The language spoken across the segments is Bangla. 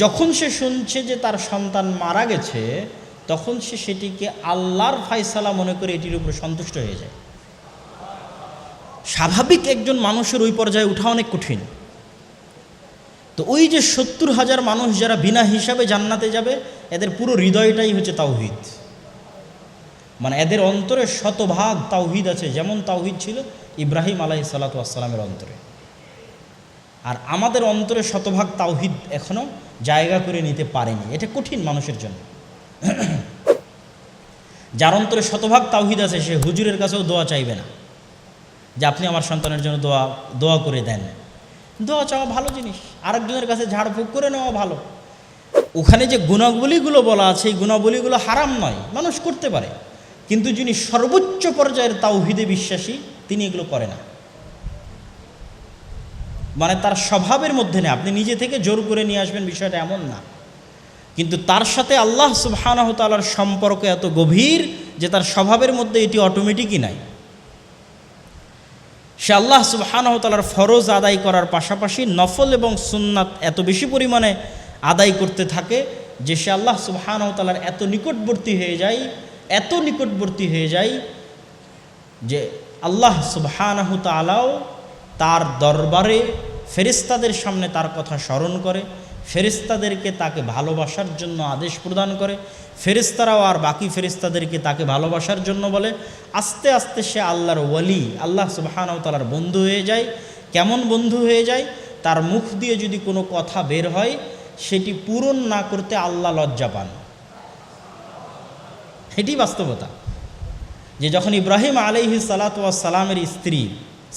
যখন সে শুনছে যে তার সন্তান মারা গেছে, তখন সে সেটিকে আল্লাহর ফায়সালা মনে করে এটির উপর সন্তুষ্ট হয়ে যায়। স্বাভাবিক একজন মানুষের ওই পর্যায়ে ওঠা অনেক কঠিন। তো ওই যে ৭০,০০০ মানুষ যারা বিনা হিসাবে জান্নাতে যাবে, এদের পুরো হৃদয়টাই হচ্ছে তাওহীদ। মানে এদের অন্তরে শতভাগ তাওহীদ আছে, যেমন তাওহীদ ছিল ইব্রাহিম আলাইহিস সালাতু ওয়াস সালামের অন্তরে। আর আমাদের অন্তরে শতভাগ তাওহীদ এখনো জায়গা করে নিতে পারেনি। এটা কঠিন মানুষের জন্য। যার অন্তরে শতভাগ তাওহীদ আছে, সে হুজুরের কাছেও দোয়া চাইবে না যে আপনি আমার সন্তানের জন্য দোয়া করে দেন। দোয়া চাওয়া ভালো জিনিস, আরেকজনের কাছে ঝাড়ফুঁক করে নেওয়া ভালো। ওখানে যে গুণাবলীগুলো বলা আছে, এই গুণাবলীগুলো হারাম নয়, মানুষ করতে পারে। কিন্তু যিনি সর্বোচ্চ পর্যায়ের তাওহীদে বিশ্বাসী, তিনি এগুলো করে না। মানে তার স্বভাবের মধ্যে নেই, আপনি নিজে থেকে জোর করে নিয়ে আসবেন, বিষয়টা এমন না। কিন্তু তার সাথে আল্লাহ সুবহানাহু ওয়া তাআলার সম্পর্ক এত গভীর যে তার স্বভাবের মধ্যে এটি অটোমেটিকই নাই। সে আল্লাহ সুবহানাহু ওয়া তাআলার ফরজ আদায় করার পাশাপাশি নফল এবং সুন্নাত এত বেশি পরিমাণে আদায় করতে থাকে যে সে আল্লাহ সুবহানাহু ওয়া তাআলার এত নিকটবর্তী হয়ে যায় যে আল্লাহ সুবহানাহু ওয়া তাআলাও তার দরবারে ফেরেশতাদের সামনে তার কথা স্মরণ করে, ফেরেশতাদেরকে তাকে ভালোবাসার জন্য আদেশ প্রদান করে, ফেরেশতারাও আর বাকি ফেরেশতাদেরকে তাকে ভালোবাসার জন্য বলে। আস্তে আস্তে সে আল্লাহর ওয়ালি, আল্লাহ সুবহানাহু ওয়া তাআলার বন্ধু হয়ে যায়। কেমন বন্ধু হয়ে যায়? তার মুখ দিয়ে যদি কোনো কথা বের হয়, সেটি পূরণ না করতে আল্লাহ লজ্জা পান। এটি বাস্তবতা। যে যখন ইব্রাহিম আলাইহিস সালাতু ওয়াস সালামের স্ত্রী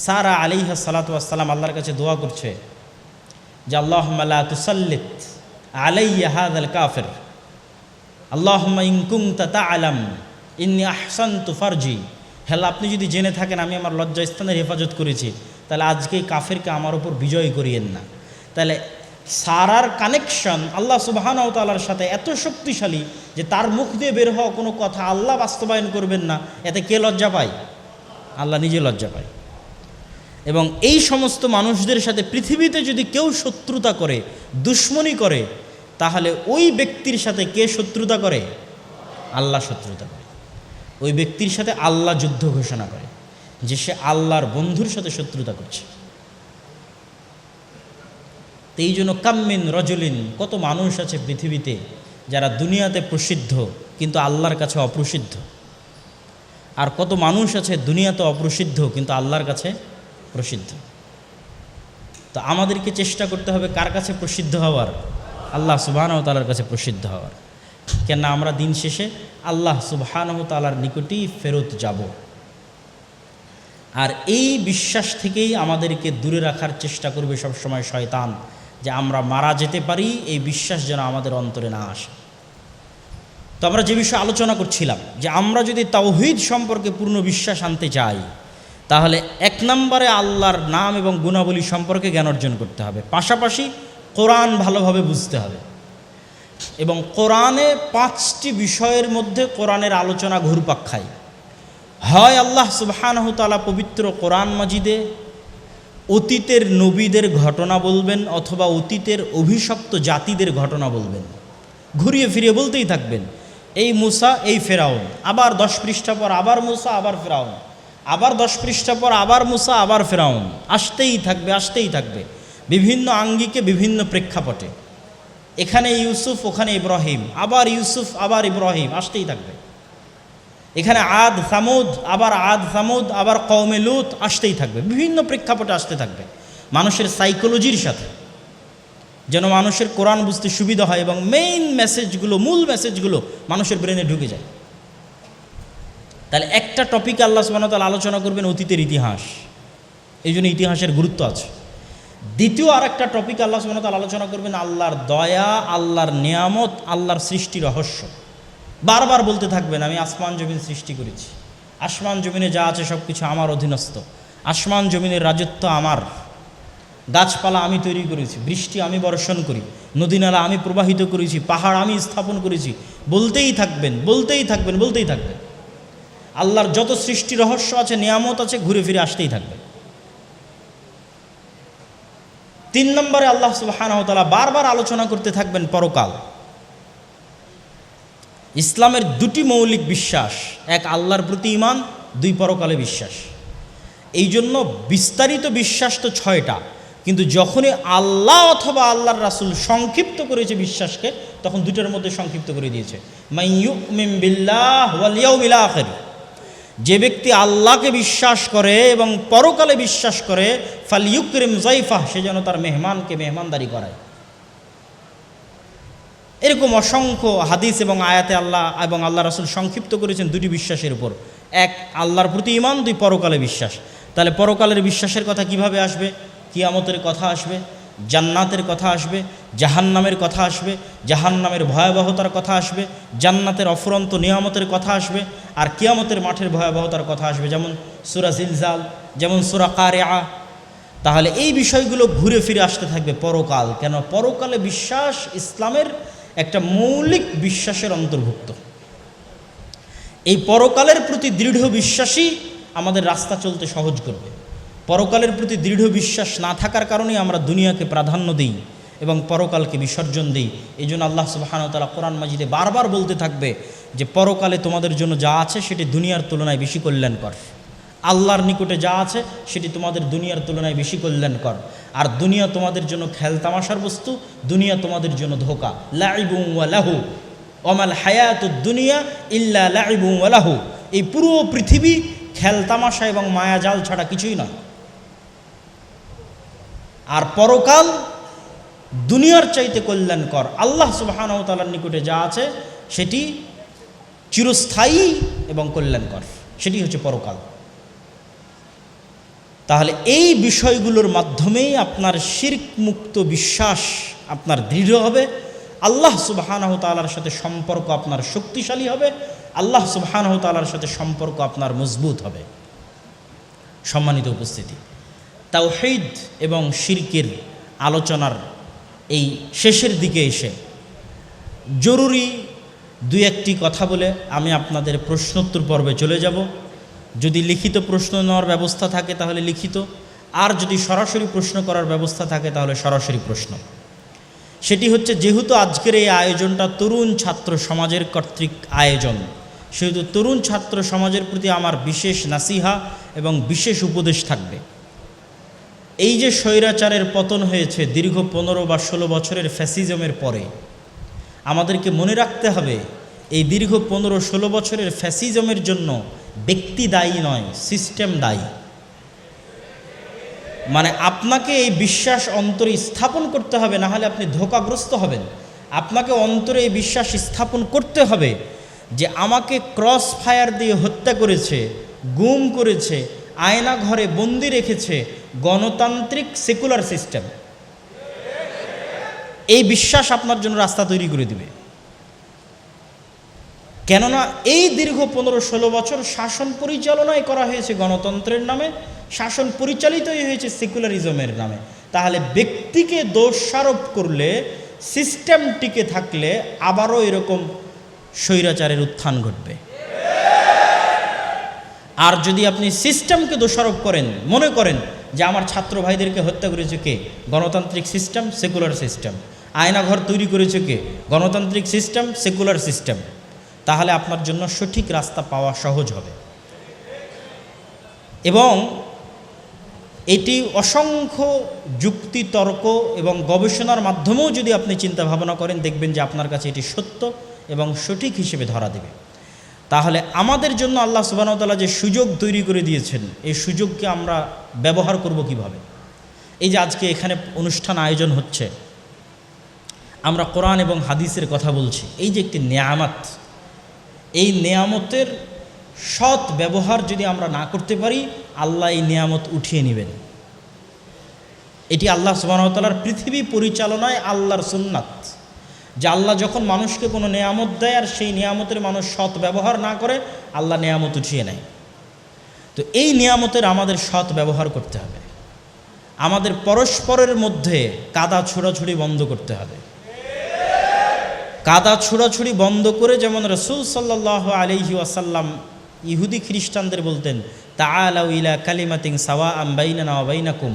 সারা আলাইহিস সালাতু ওয়াস সালাম আল্লাহর কাছে দোয়া করছে যে আল্লাহুম্মা লা তুসাল্লিত আলাইয়া হাযাল কাফির, আল্লাহুম্মা ইন কুনতা তা'লাম ইন্নী আহসানতু ফারজি। হে আল্লাহ, আপনি যদি জেনে থাকেন আমি আমার লজ্জাস্থানের হেফাজত করেছি, তাহলে আজকে এই কাফেরকে আমার উপর বিজয় করিয়েন না। তাহলে সারার কানেকশন আল্লাহ সুবহানাহু ওয়া তাআলার সাথে এত শক্তিশালী যে তার মুখ দিয়ে বের হওয়া কোনো কথা আল্লাহ বাস্তবায়ন করবেন না, এতে কে লজ্জা পায়? আল্লাহ নিজে লজ্জা পায়। এবং এই সমস্ত মানুষদের সাথে পৃথিবীতে যদি কেউ শত্রুতা করে, দুশ্মনী করে, তাহলে ওই ব্যক্তির সাথে কে শত্রুতা করে? আল্লাহ শত্রুতা করে। ওই ব্যক্তির সাথে আল্লাহ যুদ্ধ ঘোষণা করে যে সে আল্লাহর বন্ধুর সাথে শত্রুতা করছে। এই জন্য কাম্মিন রজুলিন, কত মানুষ আছে পৃথিবীতে যারা দুনিয়াতে প্রসিদ্ধ কিন্তু আল্লাহর কাছে অপ্রসিদ্ধ। আর কত মানুষ আছে দুনিয়াতে অপ্রসিদ্ধ কিন্তু আল্লাহর কাছে প্রসিদ্ধ। তো আমাদেরকে চেষ্টা করতে হবে কার কাছে প্রসিদ্ধ হওয়ার? আল্লাহ সুবহানাহু ওয়া তাআলার কাছে প্রসিদ্ধ হওয়ার। কেন আমরা দিন শেষে আল্লাহ সুবহানাহু ওয়া তাআলার নিকটেই ফেরত যাব। আর এই বিশ্বাস থেকেই আমাদেরকে দূরে রাখার চেষ্টা করবে সবসময় শয়তান, যে আমরা মারা যেতে পারি, এই বিশ্বাস যেন আমাদের অন্তরে না আসে। তো আমরা যে বিষয়ে আলোচনা করছিলাম যে আমরা যদি তাওহীদ সম্পর্কে পূর্ণ বিশ্বাস আনতে চাই, তাহলে ১ নম্বরে আল্লাহর নাম এবং গুণাবলী সম্পর্কে জ্ঞান অর্জন করতে হবে। পাশাপাশি কোরআন ভালোভাবে বুঝতে হবে। এবং কোরআনে ৫টি বিষয়ের মধ্যে কোরআনের আলোচনা ঘুরপাক খায়। হয় আল্লাহ সুবহানাহু ওয়া তাআলা পবিত্র কোরআন মাজিদে অতীতের নবীদের ঘটনা বলবেন, অথবা অতীতের অভিশপ্ত জাতিদের ঘটনা বলবেন। ঘুরিয়ে ফিরিয়ে বলতেই থাকবেন, এই মুসা, এই ফেরাউন, আবার ১০ পৃষ্ঠা পর আবার মুসা, আবার ফেরাউন, আবার ১০ পৃষ্ঠা পর আবার মুসা, আবার ফেরাউন। আসতেই থাকবে বিভিন্ন আঙ্গিকে, বিভিন্ন প্রেক্ষাপটে। এখানে ইউসুফ, ওখানে ইব্রাহিম, আবার ইউসুফ, আবার ইব্রাহিম, আসতেই থাকবে। এখানে আদ সামুদ, আবার কওমে লূত, আসতেই থাকবে। বিভিন্ন প্রেক্ষাপটে আসতে থাকবে মানুষের সাইকোলজির সাথে, যেন মানুষের কোরআন বুঝতে সুবিধা হয় এবং মূল মেসেজগুলো মানুষের ব্রেনে ঢুকে যায়। তাহলে একটা টপিক আল্লাহ সুবহানাহু ওয়া তাআলা আলোচনা করবেন অতীতের ইতিহাস, এই জন্য ইতিহাসের গুরুত্ব আছে। দ্বিতীয় আরেকটা টপিক আল্লাহ সুবহানাহু ওয়া তাআলা আলোচনা করবেন আল্লাহর দয়া, আল্লাহর নিয়ামত, আল্লাহর সৃষ্টি রহস্য। বারবার বলতে থাকবেন, আমি আসমান জমিন সৃষ্টি করেছি, আসমান জমিনে যা আছে সব কিছু আমার অধীনস্থ, আসমান জমিনের রাজত্ব আমার, গাছপালা আমি তৈরি করেছি, বৃষ্টি আমি বর্ষণ করি, নদী নালা আমি প্রবাহিত করেছি, পাহাড় আমি স্থাপন করেছি। বলতেই থাকবেন। আল্লাহর যত সৃষ্টি রহস্য আছে, নিয়ামত আছে, ঘুরে ফিরে আসতেই থাকবে। 3 নম্বরে আল্লাহ সুবহানাহু ওয়া তাআলা বারবার আলোচনা করতে থাকবেন পরকাল। ইসলামের 2টি মৌলিক বিশ্বাস, এক আল্লাহর প্রতি ঈমান, 2 পরকালে বিশ্বাস। এই জন্য বিস্তারিত বিশ্বাস তো 6টা, কিন্তু যখনই আল্লাহ অথবা আল্লাহর রাসূল সংক্ষিপ্ত করেছে বিশ্বাসকে, তখন 2টার মধ্যে সংক্ষিপ্ত করে দিয়েছে। মান ইউমিন বিল্লাহ ওয়াল ইয়াউমিল আখির, যে ব্যক্তি আল্লাহকে বিশ্বাস করে এবং পরকালে বিশ্বাস করে, ফালইউকরিম যায়ফাহ, সে যেন তার মেহমানকে মেহমানদারি করায়। এরকম অসংখ্য হাদিস এবং আয়াতে আল্লাহ এবং আল্লাহ রাসূল সংক্ষিপ্ত করেছেন 2টি বিশ্বাসের উপর, এক আল্লাহর প্রতি ঈমান, 2 পরকালে বিশ্বাস। তাহলে পরকালের বিশ্বাসের কথা কিভাবে আসবে? কিয়ামতের কথা আসবে, জান্নাতের কথা আসবে, জাহান্নামের কথা আসবে, জাহান্নামের ভয়াবহতার কথা আসবে, জান্নাতের অফুরন্ত নিয়ামতের কথা আসবে, আর কিয়ামতের মাঠের ভয়াবহতার কথা আসবে, যেমন সূরা জিলজাল, যেমন সূরা কারিআ। তাহলে এই বিষয়গুলো ঘুরে ফিরে আসতে থাকবে পরকাল। কেন? পরকালে বিশ্বাস ইসলামের একটা মৌলিক বিশ্বাসের অন্তর্ভুক্ত। এই পরকালের প্রতি দৃঢ় বিশ্বাসই আমাদের রাস্তা চলতে সহজ করবে। পরকালের প্রতি দৃঢ় বিশ্বাস না থাকার কারণেই আমরা দুনিয়াকে প্রাধান্য দিই এবং পরকালকে বিসর্জন দিই। এই জন্য আল্লাহ সুবহানাহু ওয়া তাআলা কোরআন মাজিদে বারবার বলতে থাকবে যে পরকালে তোমাদের জন্য যা আছে সেটি দুনিয়ার তুলনায় বেশি কল্যাণকর। আল্লাহর নিকটে যা আছে সেটি তোমাদের দুনিয়ার তুলনায় বেশি কল্যাণকর। আর দুনিয়া তোমাদের জন্য খেলতামাশার বস্তু, দুনিয়া তোমাদের জন্য ধোঁকা। লাইবুন ওয়া লাহু ওয়ামাল হায়াতুদ দুনিয়া ইল্লা লাইবুন ওয়া লাহু, এই পুরো পৃথিবী খেলতামাশা এবং মায়াজাল ছাড়া কিছুই নয়। আর পরকাল দুনিয়ার চাইতে কল্যাণকর। আল্লাহ সুবহানাহু ওয়া তাআলার নিকটে যা আছে সেটি চিরস্থায়ী এবং কল্যাণকর, সেটি হচ্ছে পরকাল। তাহলে এই বিষয়গুলোর মাধ্যমেই আপনার শিরক মুক্ত বিশ্বাস আপনার দৃঢ় হবে, আল্লাহ সুবহানাহু ওয়া তাআলার সাথে সম্পর্ক আপনার শক্তিশালী হবে, আল্লাহ সুবহানাহু ওয়া তাআলার সাথে সম্পর্ক আপনার মজবুত হবে। সম্মানিত উপস্থিতি, তাওহীদ এবং শিরকের আলোচনার এই শেষের দিকে এসে জরুরি 2-1টি কথা বলে আমি আপনাদের প্রশ্নোত্তর পর্বে চলে যাব। যদি লিখিত প্রশ্ন নেওয়ার ব্যবস্থা থাকে তাহলে লিখিত, আর যদি সরাসরি প্রশ্ন করার ব্যবস্থা থাকে তাহলে সরাসরি প্রশ্ন। সেটি হচ্ছে, যেহেতু আজকের এই আয়োজনটা তরুণ ছাত্র সমাজের কর্তৃক আয়োজন, সেহেতু তরুণ ছাত্র সমাজের প্রতি আমার বিশেষ নাসিহা এবং বিশেষ উপদেশ থাকবে। এই যে স্বৈরাচারের পতন হয়েছে দীর্ঘ 15 বা 16 বছরের ফ্যাসিজমের পরে, আমাদেরকে মনে রাখতে হবে এই দীর্ঘ 15-16 বছরের ফ্যাসিজমের জন্য ব্যক্তি দায়ী নয়, সিস্টেম দায়ী। মানে আপনাকে এই বিশ্বাস অন্তরে স্থাপন করতে হবে, না হলে আপনি ধোঁকাগ্রস্ত হবেন। আপনাকে অন্তরে এই বিশ্বাস স্থাপন করতে হবে যে আমাকে ক্রস ফায়ার দিয়ে হত্যা করেছে, গুম করেছে, আয়না ঘরে বন্দি রেখেছে গণতান্ত্রিক সেকুলার সিস্টেম। এই বিশ্বাস আপনার জন্য রাস্তা তৈরি করে দিবে। কেননা এই দীর্ঘ 15-16 বছর শাসন পরিচালনায় করা হয়েছে গণতন্ত্রের নামে, শাসন পরিচালিতই হয়েছে সেকুলারিজমের নামে। তাহলে ব্যক্তিকে দোষারোপ করলে, সিস্টেম টিকে থাকলে আবারও এরকম স্বৈরাচারের উত্থান ঘটবে। আর যদি আপনি সিস্টেমকে দোষারোপ করেন, মনে করেন যে আমার ছাত্র ভাইদেরকে হত্যা করেছে কে? গণতান্ত্রিক সিস্টেম, সেকুলার সিস্টেম। আয়নাঘর তৈরি করেছে কে? গণতান্ত্রিক সিস্টেম, সেকুলার সিস্টেম। তাহলে আপনার জন্য সঠিক রাস্তা পাওয়া সহজ হবে। এবং এটি অসংখ্য যুক্তি, তর্ক এবং গবেষণার মাধ্যমেও যদি আপনি চিন্তা ভাবনা করেন, দেখবেন যে আপনার কাছে এটি সত্য এবং সঠিক হিসেবে ধরা দেবে। তাহলে আমাদের জন্য আল্লাহ সুবহানাহু ওয়া তাআলা যে সুযোগ তৈরি করে দিয়েছেন, এই সুযোগকে আমরা ব্যবহার করব কিভাবে? এই যে আজকে এখানে অনুষ্ঠান আয়োজন হচ্ছে, আমরা কোরআন এবং হাদিসের কথা বলছি, এই যে একটি নেয়ামত, এই নেয়ামতের সৎ ব্যবহার যদি আমরা না করতে পারি, আল্লাহ এই নেয়ামত উঠিয়ে নেবেন। এটি আল্লাহ সুবহানাহু ওয়া তাআলার পৃথিবী পরিচালনায় আল্লাহর সুন্নাত, যে আল্লাহ যখন মানুষকে কোনো নেয়ামত দেয় আর সেই নেয়ামতের মানুষ সৎ ব্যবহার না করে, আল্লাহ নেয়ামত উঠিয়ে নেয়। তো এই নেয়ামতের আমাদের সৎ ব্যবহার করতে হবে। আমাদের পরস্পরের মধ্যে কাদা ছোড়াছুড়ি বন্ধ করতে হবে। কাদা ছোড়াছুড়ি বন্ধ করে, যেমন রাসূল সাল্লাল্লাহু আলাইহি ওয়াসাল্লাম ইহুদি খ্রিস্টানদের বলতেন, তাআলাউ ইলা কালিমাতিন সাওয়াআন বাইনানা ওয়া বাইনাকুম,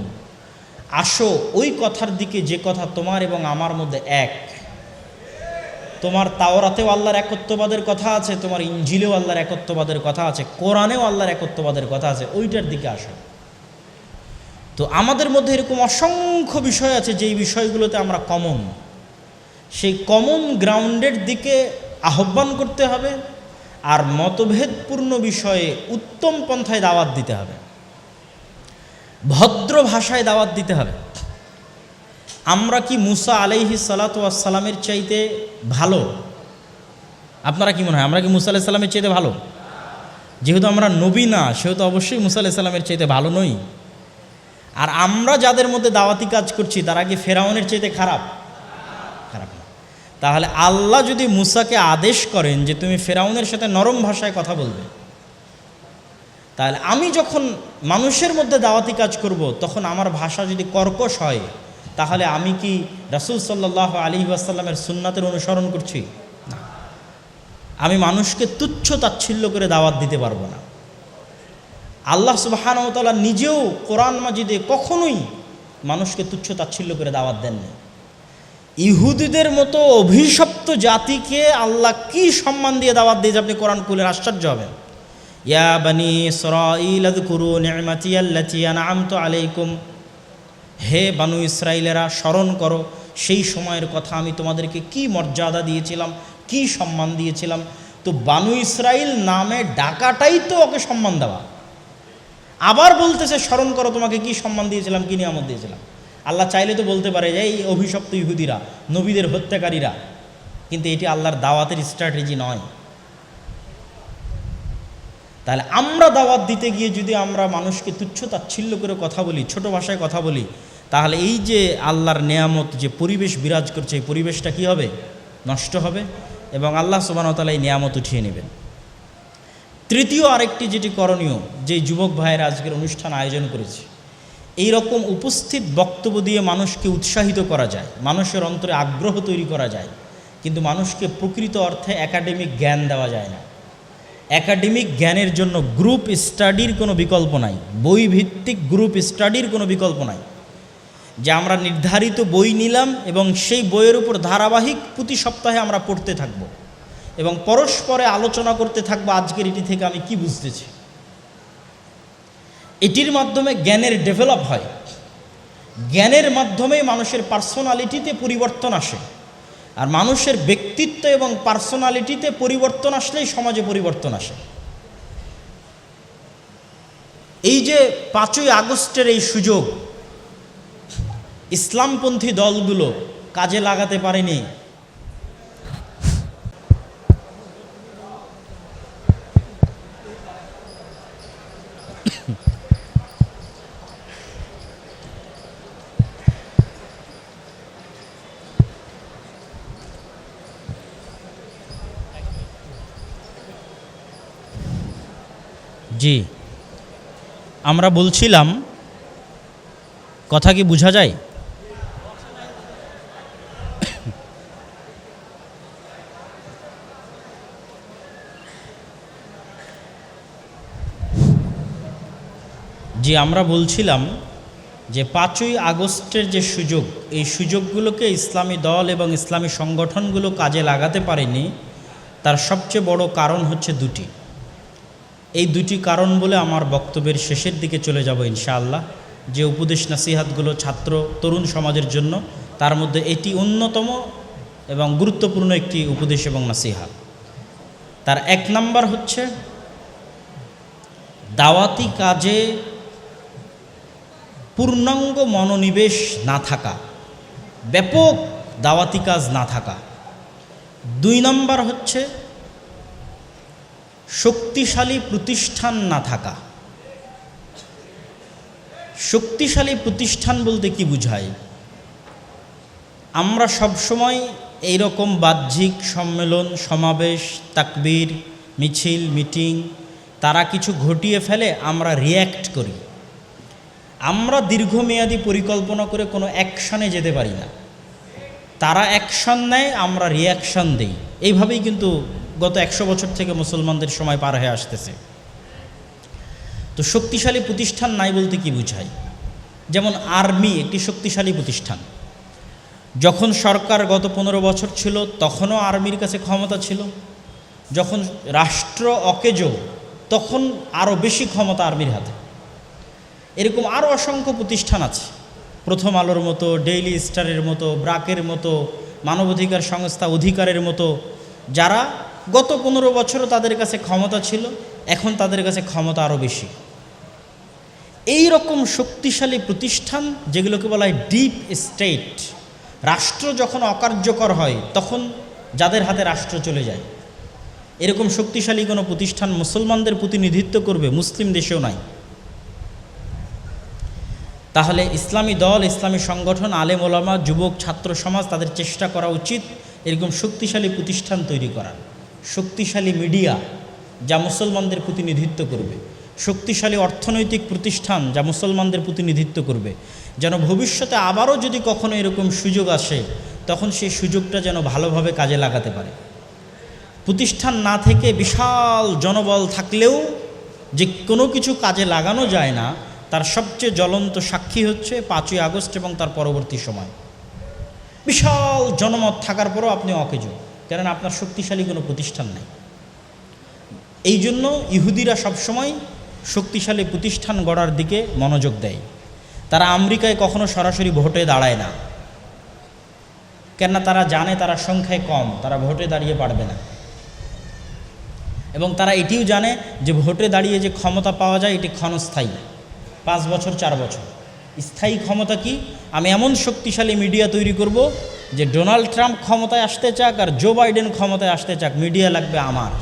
আসো ওই কথার দিকে যে কথা তোমার এবং আমার মধ্যে এক। তোমার তাওরাতেও আল্লাহর একত্ববাদের কথা আছে, তোমার ইঞ্জিলেও আল্লাহর একত্ববাদের কথা আছে, কোরআনেও আল্লাহর একত্ববাদের কথা আছে, ওইটার দিকে আসো। তো আমাদের মধ্যে এরকম অসংখ্য বিষয় আছে যেই বিষয়গুলোতে আমরা কমন, সেই কমন গ্রাউন্ডের দিকে আহ্বান করতে হবে, আর মতভেদপূর্ণ বিষয়ে উত্তম পন্থায় দাওয়াত দিতে হবে, ভদ্র ভাষায় দাওয়াত দিতে হবে। আমরা কি মুসা আলাইহিস সালাতু ওয়াস সালামের চাইতে ভালো? আপনারা কি মনে হয় আমরা কি মুসা আলাইহিস সালামের চাইতে ভালো? যেহেতু আমরা নবী না, সেহেতু অবশ্যই মুসা আলাইহিস সালামের চাইতে ভালো নই। আর আমরা যাদের মধ্যে দাওয়াতি কাজ করছি তারা কি ফেরাউনের চাইতে খারাপ? খারাপ না। তাহলে আল্লাহ যদি মুসাকে আদেশ করেন যে তুমি ফেরাউনের সাথে নরম ভাষায় কথা বলবে, তাহলে আমি যখন মানুষের মধ্যে দাওয়াতি কাজ করব তখন আমার ভাষা যদি কর্কশ হয়, তাহলে আমি কি রাসূল সাল্লাল্লাহু আলাইহি ওয়াসাল্লামের সুন্নাতের অনুসরণ করছি? না। আমি মানুষকে তুচ্ছ তাচ্ছিল্য করে দাওয়াত দিতে পারবো না। আল্লাহ সুবহানাহু ওয়া তাআলা নিজেও কোরআন মাজিদে কখনোই মানুষকে তুচ্ছ তাচ্ছিল্য করে দাওয়াত দেননি। ইহুদিদের মতো অভিশপ্ত জাতিকে আল্লাহ কি সম্মান দিয়ে দাওয়াত দিয়ে, আপনি কোরআন খুলেন আশ্চর্য হবেন। ইয়া বানি ইসরাঈল আযকুরু নি'মাতি আল্লাতী আন'আমতু আলাইকুম, হে বানু ইসরাইলেরা স্মরণ করো সেই সময়ের কথা, আমি তোমাদেরকে কি মর্যাদা দিয়েছিলাম, কি সম্মান দিয়েছিলাম। তো বানু ইসরাইল নামে ডাকাটাই তো ওকে সম্মান দেওয়া। আবার বলতেছে স্মরণ করো তোমাকে কি সম্মান দিয়েছিলাম, কি নিয়ামত দিয়েছিলাম। আল্লাহ চাইলে তো বলতে পারে যে এই অভিশপ্ত ইহুদিরা, নবীদের হত্যাকারীরা, কিন্তু এটি আল্লাহর দাওয়াতের স্ট্র্যাটেজি নয়। তাহলে আমরা দাওয়াত দিতে গিয়ে যদি আমরা মানুষকে তুচ্ছ তাচ্ছিল্য করে কথা বলি, ছোট ভাষায় কথা বলি, তাহলে এই যে আল্লাহর নেয়ামত যে পরিবেশ বিরাজ করছে, এই পরিবেশটা কি হবে? নষ্ট হবে, এবং আল্লাহ সুবহানাহু ওয়া তাআলা এই নেয়ামত উঠিয়ে নেবেন। তৃতীয় আরেকটি যেটি করণীয়, যে যুবক ভাইয়েরা আজকের অনুষ্ঠান আয়োজন করেছে, এই রকম উপস্থিত বক্তব্য দিয়ে মানুষকে উৎসাহিত করা যায়, মানুষের অন্তরে আগ্রহ তৈরি করা যায়, কিন্তু মানুষকে প্রকৃত অর্থে একাডেমিক জ্ঞান দেওয়া যায় না। একাডেমিক জ্ঞানের জন্য গ্রুপ স্টাডির কোনো বিকল্প নাই, বই ভিত্তিক গ্রুপ স্টাডির কোনো বিকল্প নাই, যে আমরা নির্ধারিত বই নিলাম এবং সেই বইয়ের উপর ধারাবাহিক প্রতি সপ্তাহে আমরা পড়তে থাকব এবং পরস্পরে আলোচনা করতে থাকবো আজকের এটি থেকে আমি কি বুঝতেছি। এটির মাধ্যমে জ্ঞানের ডেভেলপ হয়, জ্ঞানের মাধ্যমে মানুষের পার্সোনালিটিতে পরিবর্তন আসে, আর মানুষের ব্যক্তিত্ব এবং পার্সোনালিটিতে পরিবর্তন আসলেই সমাজে পরিবর্তন আসে। এই যে 5ই আগস্টের এই সুযোগ ইসলামপন্থী দলগুলো কাজে লাগাতে পারেনি, জি আমরা বলছিলাম, কথা কি বোঝা যায়? জি আমরা বলছিলাম যে 5ই আগস্টের যে সুযোগ, এই সুযোগগুলোকে ইসলামী দল এবং ইসলামী সংগঠনগুলো কাজে লাগাতে পারেনি, তার সবচেয়ে বড় কারণ হচ্ছে দুটি। এই দুটি কারণ বলে আমার বক্তব্যের শেষের দিকে চলে যাব ইনশাআল্লাহ। যে উপদেশ নাসিহাতগুলো ছাত্র তরুণ সমাজের জন্য, তার মধ্যে এটি অন্যতম এবং গুরুত্বপূর্ণ একটি উপদেশ এবং নাসিহাত। তার 1 নাম্বার হচ্ছে দাওয়াতি কাজে পূর্ণাঙ্গ মনোনিবেশ না থাকা, ব্যাপক দাওয়াতি কাজ না থাকা। 2 নাম্বার হচ্ছে শক্তিশালী প্রতিষ্ঠান না থাকা। শক্তিশালী প্রতিষ্ঠান বলতে কি বুঝায়? আমরা সবসময় এইরকম বাহ্যিক সম্মেলন, সমাবেশ, তাকবীর, মিছিল, মিটিং, তারা কিছু ঘটিয়ে ফেলে, আমরা রিয়্যাক্ট করি। আমরা দীর্ঘমেয়াদী পরিকল্পনা করে কোনো অ্যাকশানে যেতে পারি না। তারা অ্যাকশান নেয়, আমরা রিয়াকশান দেই। এইভাবেই কিন্তু গত 100 বছর থেকে মুসলমানদের সময় পার হয়ে আসতেছে। তো শক্তিশালী প্রতিষ্ঠান নাই বলতে কি বুঝায়? যেমন আর্মি একটি শক্তিশালী প্রতিষ্ঠান। যখন সরকার গত 15 বছর ছিল তখনও আর্মির কাছে ক্ষমতা ছিল, যখন রাষ্ট্র অকেজো তখন আরও বেশি ক্ষমতা আর্মির হাতে। এরকম আরও অসংখ্য প্রতিষ্ঠান আছে, প্রথম আলোর মতো, ডেইলি স্টারের মতো, ব্রাকের মতো, মানবাধিকার সংস্থা অধিকারের মতো, যারা গত 15 বছরও তাদের কাছে ক্ষমতা ছিল, এখন তাদের কাছে ক্ষমতা আরও বেশি। এই রকম শক্তিশালী প্রতিষ্ঠান যেগুলোকে বলা হয় ডিপ স্টেট, রাষ্ট্র যখন অকার্যকর হয় তখন যাদের হাতে রাষ্ট্র চলে যায়, এরকম শক্তিশালী কোনো প্রতিষ্ঠান মুসলমানদের প্রতিনিধিত্ব করবে মুসলিম দেশেও নাই। তাহলে ইসলামী দল, ইসলামী সংগঠন, আলেম ওলামা, যুবক, ছাত্র সমাজ তাদের চেষ্টা করা উচিত এরকম শক্তিশালী প্রতিষ্ঠান তৈরি করার, শক্তিশালী মিডিয়া যা মুসলমানদের প্রতিনিধিত্ব করবে, শক্তিশালী অর্থনৈতিক প্রতিষ্ঠান যা মুসলমানদের প্রতিনিধিত্ব করবে, যেন ভবিষ্যতে আবারও যদি কখনো এরকম সুযোগ আসে তখন সেই সুযোগটা যেন ভালোভাবে কাজে লাগাতে পারে। প্রতিষ্ঠান না থেকে বিশাল জনবল থাকলেও যে কোনো কিছু কাজে লাগানো যায় না, তার সবচেয়ে জ্বলন্ত সাক্ষী হচ্ছে 5ই আগস্ট এবং তার পরবর্তী সময়। বিশাল জনমত থাকার পরও আপনি অকেজো, কারণ আপনার শক্তিশালী কোনো প্রতিষ্ঠান নেই। এই জন্য ইহুদিরা সবসময় শক্তিশালী প্রতিষ্ঠান গড়ার দিকে মনোযোগ দেয়। তারা আমেরিকায় কখনো সরাসরি ভোটে দাঁড়ায় না, কেননা তারা জানে তারা সংখ্যায় কম, তারা ভোটে দাঁড়িয়ে পারবে না। এবং তারা এটিও জানে যে ভোটে দাঁড়িয়ে যে ক্ষমতা পাওয়া যায় এটি ক্ষণস্থায়ী, 5 বছর 4 বছর। স্থায়ী ক্ষমতা কি? আমি এমন শক্তিশালী মিডিয়া তৈরি করব যে ডোনাল্ড ট্রাম্প ক্ষমতায় আসতে চাক আর জো বাইডেন ক্ষমতায় আসতে চাক, মিডিয়া লাগবে আমার।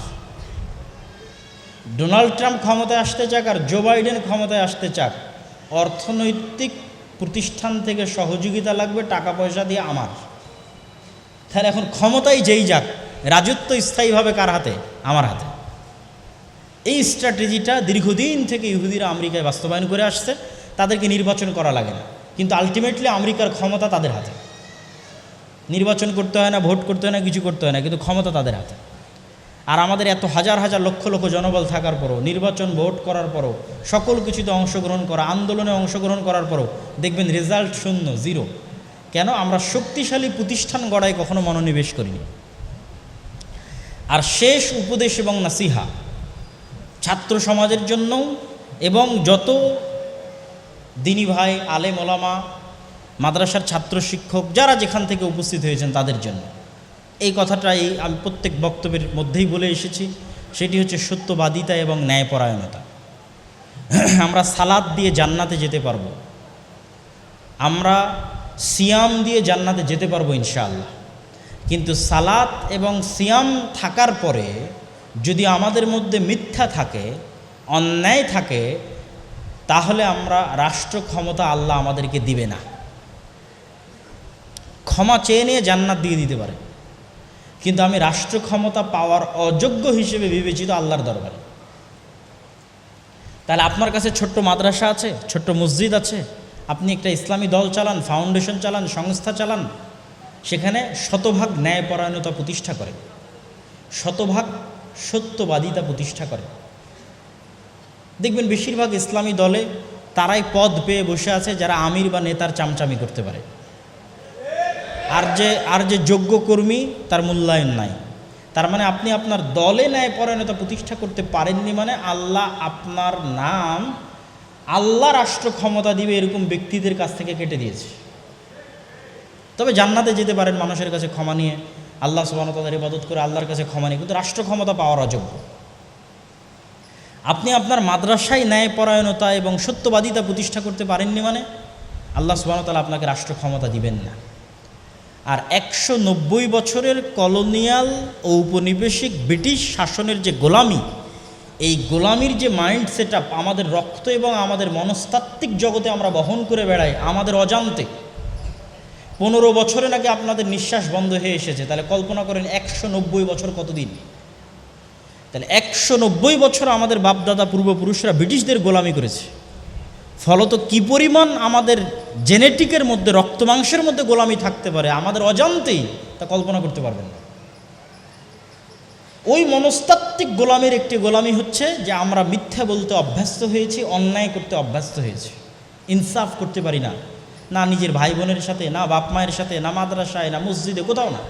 ডোনাল্ড ট্রাম্প ক্ষমতায় আসতে চাক আর জো বাইডেন ক্ষমতায় আসতে চাক, অর্থনৈতিক প্রতিষ্ঠান থেকে সহযোগিতা লাগবে, টাকা পয়সা দিয়ে আমার। তাহলে এখন ক্ষমতায় যেই যাক, রাজত্ব স্থায়ীভাবে কার হাতে? আমার হাতে। এই স্ট্র্যাটেজিটা দীর্ঘদিন থেকে ইহুদিরা আমেরিকায় বাস্তবায়ন করে আসছে। তাদেরকে নির্বাচন করা লাগে না, কিন্তু আলটিমেটলি আমেরিকার ক্ষমতা তাদের হাতে। নির্বাচন করতে হয় না, ভোট করতে হয় না, কিছু করতে হয় না, কিন্তু ক্ষমতা তাদের হাতে। আর আমাদের এত হাজার হাজার লক্ষ লক্ষ জনবল থাকার পরও, নির্বাচন ভোট করার পরও, সকল কিছুতে অংশগ্রহণ করা, আন্দোলনে অংশগ্রহণ করার পরও দেখবেন রেজাল্ট শূন্য, জিরো। কেন? আমরা শক্তিশালী প্রতিষ্ঠান গড়ায় কখনো মনোনিবেশ করিনি। আর শেষ উপদেশ এবং নাসিহা ছাত্র সমাজের জন্য এবং যত দিনী ভাই, আলেম ওলামা, মাদ্রাসার ছাত্র শিক্ষক যারা যেখান থেকে উপস্থিত হয়েছেন তাদের জন্য এই কথাটাই আমি প্রত্যেক বক্তব্যের মধ্যেই বলে এসেছি, সেটি হচ্ছে সত্যবাদিতা এবং ন্যায়পরায়ণতা। আমরা সালাত দিয়ে জান্নাতে যেতে পারবো, আমরা সিয়াম দিয়ে জান্নাতে যেতে পারবো ইনশাআল্লাহ, কিন্তু সালাত এবং সিয়াম থাকার পরে যদি আমাদের মধ্যে মিথ্যা থাকে, অন্যায় থাকে, তাহলে আমরা রাষ্ট্র ক্ষমতা আল্লাহ আমাদেরকে দিবে না। ক্ষমা চেয়ে নিয়ে জান্নাত দিয়ে দিতে পারে, কিন্তু আমি রাষ্ট্র ক্ষমতা পাওয়ার অযোগ্য হিসেবে বিবেচিত আল্লাহর দরবারে। তাহলে আপনার কাছে ছোট্ট মাদ্রাসা আছে, ছোট্ট মসজিদ আছে, আপনি একটা ইসলামী দল চালান, ফাউন্ডেশন চালান, সংস্থা চালান, সেখানে শতভাগ ন্যায়পরায়ণতা প্রতিষ্ঠা করে, শতভাগ সত্যবাদিতা প্রতিষ্ঠা করে। দেখবেন বেশিরভাগ ইসলামী দলে তারাই পদ পেয়ে বসে আছে যারা আমির বা নেতার চামচামি করতে পারে, আর যে যোগ্য কর্মী তার মূল্যায়ন নাই। তার মানে আপনি আপনার দলে ন্যায়পরায়ণতা প্রতিষ্ঠা করতে পারেননি, মানে আল্লাহ আপনার নাম, আল্লাহ রাষ্ট্র ক্ষমতা দিবে এরকম ব্যক্তিদের কাছ থেকে কেটে দিয়েছে। তবে জান্নাতে যেতে পারেন মানুষের কাছে ক্ষমা নিয়ে, আল্লাহ সুবহানাহু ওয়া তাআলার ইবাদত করে আল্লাহর কাছে ক্ষমা নিয়ে, কিন্তু রাষ্ট্র ক্ষমতা পাওয়ার অযোগ্য। আপনি আপনার মাদ্রাসায় ন্যায়পরায়ণতা এবং সত্যবাদিতা প্রতিষ্ঠা করতে পারেননি, মানে আল্লাহ সুবহানাহু ওয়া তাআলা আপনাকে রাষ্ট্র ক্ষমতা দিবেন না। আর 190 বছরের কলোনিয়াল ও উপনিবেশিক ব্রিটিশ শাসনের যে গোলামি, এই গোলামির যে মাইন্ড সেট আপ আমাদের রক্ত এবং আমাদের মনস্তাত্ত্বিক জগতে আমরা বহন করে বেড়াই আমাদের অজান্তে। 15 বছরে নাকি আপনাদের নিঃশ্বাস বন্ধ হয়ে এসেছে, তাহলে কল্পনা করেন 190 বছর কতদিন। তাহলে 190 বছর আমাদের বাপদাদা পূর্বপুরুষরা ব্রিটিশদের গোলামি করেছে। ফলত কি পরিমাণ আমাদের জেনেটিকের মধ্যে, রক্ত মাংসের মধ্যে গোলামি থাকতে পারে আমাদের অজান্তেই, তা কল্পনা করতে পারবেন না। ওই মনস্তাত্ত্বিক গোলামির একটি গোলামি হচ্ছে যে আমরা মিথ্যা বলতে অভ্যস্ত হয়েছি, অন্যায় করতে অভ্যস্ত হয়েছি। ইনসাফ করতে পারি না, না নিজের ভাই বোনের সাথে, না বাপ মায়ের সাথে, না মাদ্রাসায়, না মসজিদে, কোথাও না।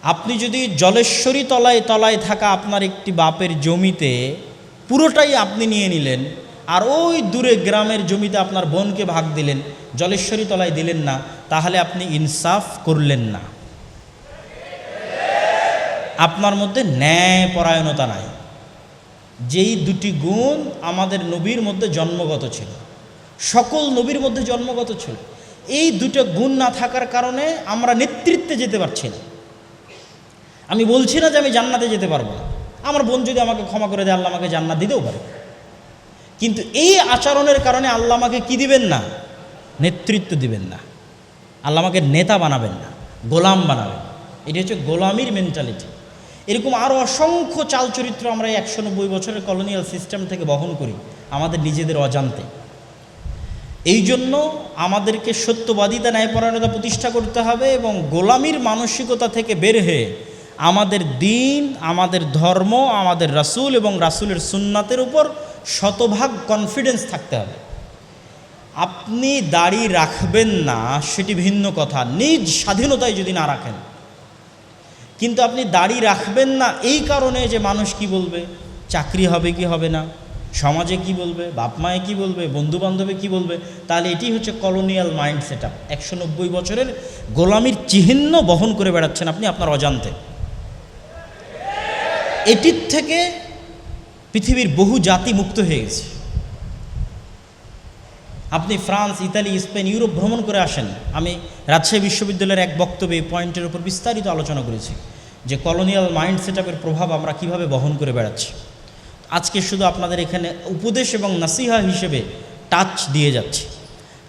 আপনি যদি জলেশ্বরী তলায় তলায় থাকা আপনার একটি বাপের জমিতে পুরোটাই আপনি নিয়ে নিলেন, আর ওই দূরে গ্রামের জমিতে আপনার বোনকে ভাগ দিলেন, জলেশ্বরী তলায় দিলেন না, তাহলে আপনি ইনসাফ করলেন না। আপনার মধ্যে ন্যায়পরায়ণতা নাই। যেই দুটি গুণ আমাদের নবীর মধ্যে জন্মগত ছিল, সকল নবীর মধ্যে জন্মগত ছিল, এই দুটো গুণ না থাকার কারণে আমরা নেতৃত্বে যেতে পারছি না। আমি বলছি না যে আমি জান্নাতে যেতে পারবো না, আমার বোন যদি আমাকে ক্ষমা করে দেয় আল্লাহ আমাকে জান্নাত দিতেও পারে, কিন্তু এই আচরণের কারণে আল্লাহ আমাকে কি দিবেন না? নেতৃত্ব দিবেন না, আল্লাহ আমাকে নেতা বানাবেন না, গোলাম বানাবেন। এটি হচ্ছে গোলামির মেন্টালিটি। এরকম আরও অসংখ্য চাল চরিত্র আমরা এই 190 বছরের কলোনিয়াল সিস্টেম থেকে বহন করি আমাদের নিজেদের অজান্তে। এই জন্য আমাদেরকে সত্যবাদিতা, ন্যায়পরায়ণতা প্রতিষ্ঠা করতে হবে এবং গোলামির মানসিকতা থেকে বের হয়ে আমাদের দিন, আমাদের ধর্ম, আমাদের রাসূল এবং রাসূলের সুন্নাতের উপর শতভাগ কনফিডেন্স থাকতে হবে। আপনি দাড়ি রাখবেন না সেটি ভিন্ন কথা, নিজ স্বাধীনতায় যদি না রাখেন, কিন্তু আপনি দাড়ি রাখবেন না এই কারণে যে মানুষ কি বলবে, চাকরি হবে কি হবে না, সমাজে কি বলবে, বাপ মায়ে কি বলবে, বন্ধু বান্ধবে কি বলবে, তাহলে এটি হচ্ছে কলোনিয়াল মাইন্ড সেট আপ। 190 বছরের গোলামির চিহ্ন বহন করে বেড়াচ্ছেন আপনি আপনার অজান্তে। এটির থেকে পৃথিবীর বহু জাতি মুক্ত হয়ে গেছে। আপনি ফ্রান্স, ইতালি, স্পেন, ইউরোপ ভ্রমণ করে আসেন। আমি রাজশাহী বিশ্ববিদ্যালয়ের এক বক্তব্যে এই পয়েন্টের উপর বিস্তারিত আলোচনা করেছি যে কলোনিয়াল মাইন্ড সেট আপের প্রভাব আমরা কিভাবে বহন করে বেড়াচ্ছি। আজকে শুধু আপনাদের এখানে উপদেশ এবং নাসিহা হিসেবে টাচ দিয়ে যাচ্ছি।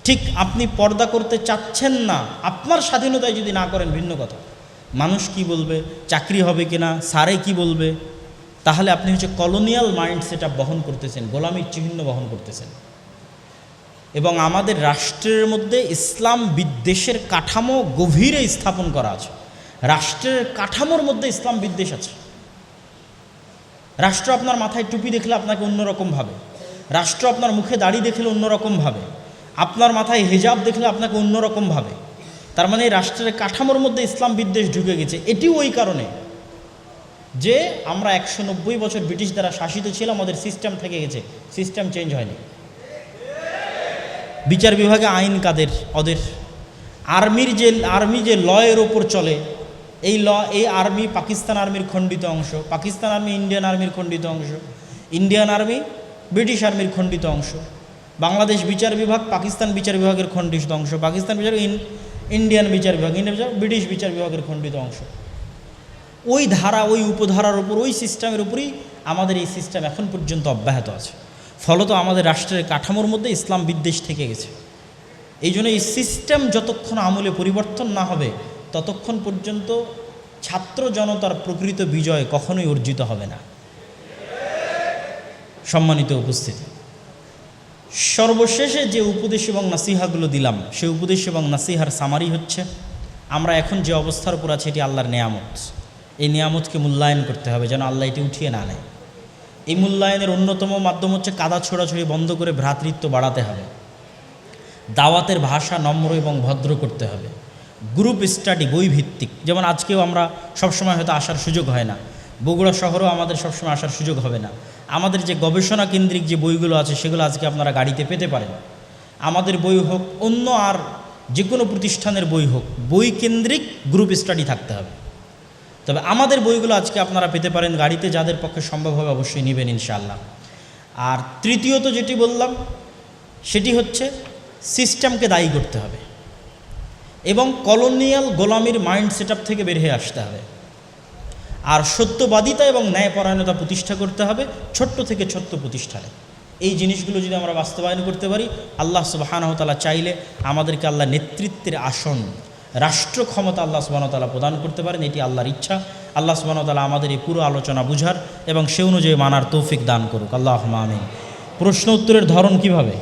ঠিক আপনি পর্দা করতে চাচ্ছেন না, আপনার স্বাধীনতায় যদি না করেন ভিন্ন কথা, মানুষ কি বলবে, চাকরি হবে কিনা, স্যারে কি বলবে, তাহলে আপনি হচ্ছে কলোনিয়াল মাইন্ড সেট আপ বহন করতেছেন, গোলামির চিহ্ন বহন করতেছেন। এবং আমাদের রাষ্ট্রের মধ্যে ইসলাম বিদ্বেষের কাঠামো গভীরে স্থাপন করা আছে। রাষ্ট্রের কাঠামোর মধ্যে ইসলাম বিদ্বেষ আছে। রাষ্ট্র আপনার মাথায় টুপি দেখলে আপনাকে অন্যরকম ভাবে, রাষ্ট্র আপনার মুখে দাড়ি দেখলে অন্যরকম ভাবে, আপনার মাথায় হিজাব দেখলে আপনাকে অন্যরকম ভাবে। তার মানে রাষ্ট্রের কাঠামোর মধ্যে ইসলাম বিদ্বেষ ঢুকে গেছে। এটিও ওই কারণে যে আমরা 190 বছর ব্রিটিশ দ্বারা শাসিত ছিলাম, আমাদের সিস্টেম থেকে গেছে, সিস্টেম চেঞ্জ হয়নি। বিচার বিভাগে আইন কাদের? ওদের। আর্মি যে লয়ের ওপর চলে, এই আর্মি পাকিস্তান আর্মির খণ্ডিত অংশ, পাকিস্তান আর্মি ইন্ডিয়ান আর্মির খণ্ডিত অংশ, ইন্ডিয়ান আর্মি ব্রিটিশ আর্মির খণ্ডিত অংশ। বাংলাদেশ বিচার বিভাগ পাকিস্তান বিচার বিভাগের খণ্ডিত অংশ, পাকিস্তান বিচার ইন্ডিয়ান বিচার বিভাগ, ইন্ডিয়ান বিচার ব্রিটিশ বিচার বিভাগের খণ্ডিত অংশ। ওই ধারা, ওই উপধারার উপর, ওই সিস্টেমের উপরই আমাদের এই সিস্টেম এখন পর্যন্ত অব্যাহত আছে। ফলত আমাদের রাষ্ট্রের কাঠামোর মধ্যে ইসলাম বিদ্বেষ থেকে গেছে। এই জন্য এই সিস্টেম যতক্ষণ আমূলে পরিবর্তন না হবে ততক্ষণ পর্যন্ত ছাত্র জনতার প্রকৃত বিজয় কখনোই অর্জিত হবে না। সম্মানিত উপস্থিতি, সর্বশেষে যে উপদেশ এবং নাসিহাগুলো দিলাম, সেই উপদেশ এবং নাসিহার সামারি হচ্ছে, আমরা এখন যে অবস্থার উপর আছি এটি আল্লাহর নেয়ামত। এই নেয়ামতকে মূল্যায়ন করতে হবে যেন আল্লাহ এটি উঠিয়ে না নেয়। এই মূল্যায়নের অন্যতম মাধ্যম হচ্ছে কাদা ছোড়াছড়ি বন্ধ করে ভ্রাতৃত্ব বাড়াতে হবে, দাওয়াতের ভাষা নম্র এবং ভদ্র করতে হবে, গ্রুপ স্টাডি বই ভিত্তিক। যেমন আজকেও আমরা সবসময় হয়তো আসার সুযোগ হয় না, বগুড়া শহরেও আমাদের সবসময় আসার সুযোগ হবে না। আমাদের যে গবেষণা কেন্দ্রিক যে বইগুলো আছে সেগুলো আজকে আপনারা গাড়িতে পেতে পারেন। আমাদের বই হোক, অন্য আর যে কোনো প্রতিষ্ঠানের বই হোক, বই কেন্দ্রিক গ্রুপ স্টাডি থাকতে হবে। তবে আমাদের বইগুলো আজকে আপনারা পেতে পারেন গাড়িতে, যাদের পক্ষে সম্ভব হবে অবশ্যই নেবেন ইনশাআল্লাহ। আর তৃতীয়ত যেটি বললাম সেটি হচ্ছে সিস্টেমকে দায়ী করতে হবে এবং কলোনিয়াল গোলামির মাইন্ড সেট আপ থেকে বের হয়ে আসতে হবে। আর সত্যবাদিতা এবং ন্যায়পরায়ণতা প্রতিষ্ঠা করতে হবে ছোট্ট থেকে ছোট্ট প্রতিষ্ঠানে। এই জিনিসগুলো যদি আমরা বাস্তবায়ন করতে পারি, আল্লাহ সুবহানাহু ওয়া তাআলা চাইলে আমাদেরকে আল্লাহ নেতৃত্বের আসন, রাষ্ট্র ক্ষমতা আল্লাহ সুবহানাহু ওয়া তাআলা প্রদান করতে পারেন। এটি আল্লাহর ইচ্ছা। আল্লাহ সুবহানাহু ওয়া তাআলা আমাদের এই পুরো আলোচনা বুঝার এবং সে অনুযায়ী মানার তৌফিক দান করুক। আল্লাহুম্মা আমিন। প্রশ্ন উত্তরের ধরন কিভাবে?